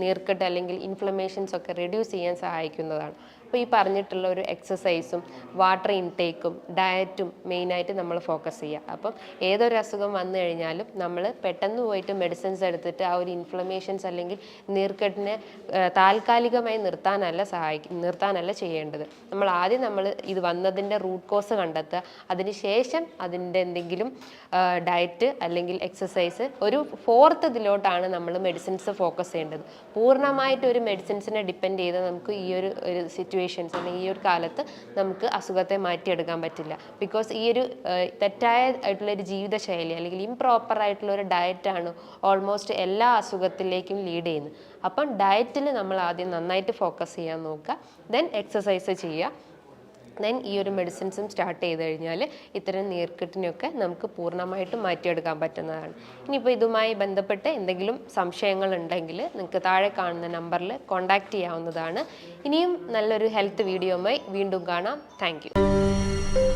നീർക്കെട്ട് അല്ലെങ്കിൽ ഇൻഫ്ലമേഷൻസ് ഒക്കെ റെഡ്യൂസ് ചെയ്യാൻ സഹായിക്കുന്നതാണ്. അപ്പോൾ ഈ പറഞ്ഞിട്ടുള്ള ഒരു എക്സസൈസും വാട്ടർ ഇൻടേക്കും ഡയറ്റും മെയിനായിട്ട് നമ്മൾ ഫോക്കസ് ചെയ്യുക. അപ്പം ഏതൊരു അസുഖം വന്നു കഴിഞ്ഞാലും നമ്മൾ പെട്ടെന്ന് പോയിട്ട് മെഡിസിൻസ് എടുത്തിട്ട് ആ ഒരു ഇൻഫ്ലമേഷൻസ് അല്ലെങ്കിൽ നീർക്കെട്ടിനെ താൽക്കാലികമായി നിർത്താനല്ല ചെയ്യേണ്ടത്. നമ്മൾ ആദ്യം ഇത് വന്നതിൻ്റെ റൂട്ട് കോസ് കണ്ടെത്തുക, അതിനുശേഷം അതിൻ്റെ എന്തെങ്കിലും ഡയറ്റ് അല്ലെങ്കിൽ എക്സസൈസ് ഒരു 4th ഇതിലോട്ടാണ് നമ്മൾ മെഡിസിൻസ് ഫോക്കസ് ചെയ്യേണ്ടത്. പൂർണ്ണമായിട്ട് ഒരു മെഡിസിൻസിനെ ഡിപ്പെൻഡ് ചെയ്ത് നമുക്ക് ഈ ഒരു സിറ്റുവേഷൻസ് അല്ലെങ്കിൽ ഈ ഒരു കാലത്ത് നമുക്ക് അസുഖത്തെ മാറ്റിയെടുക്കാൻ പറ്റില്ല. ബിക്കോസ് ഈ ഒരു തെറ്റായിട്ടുള്ളൊരു ജീവിതശൈലി അല്ലെങ്കിൽ ഇംപ്രോപ്പർ ആയിട്ടുള്ള ഒരു ഡയറ്റാണ് ഓൾമോസ്റ്റ് എല്ലാ അസുഖത്തിലേക്കും ലീഡ് ചെയ്യുന്നത്. അപ്പം ഡയറ്റിൽ നമ്മൾ ആദ്യം നന്നായിട്ട് ഫോക്കസ് ചെയ്യാൻ നോക്കുക, ദെൻ എക്സസൈസ് ചെയ്യുക, ദെൻ ഈ ഒരു മെഡിസിൻസും സ്റ്റാർട്ട് ചെയ്ത് കഴിഞ്ഞാൽ ഇത്തരം നീർക്കെട്ടിനെയൊക്കെ നമുക്ക് പൂർണ്ണമായിട്ടും മാറ്റിയെടുക്കാൻ പറ്റുന്നതാണ്. ഇനിയിപ്പോൾ ഇതുമായി ബന്ധപ്പെട്ട് എന്തെങ്കിലും സംശയങ്ങൾ ഉണ്ടെങ്കിൽ നിങ്ങൾക്ക് താഴെ കാണുന്ന നമ്പറിൽ കോൺടാക്റ്റ് ചെയ്യാവുന്നതാണ്. ഇനിയും നല്ലൊരു ഹെൽത്ത് വീഡിയോയുമായി വീണ്ടും കാണാം. Thank you.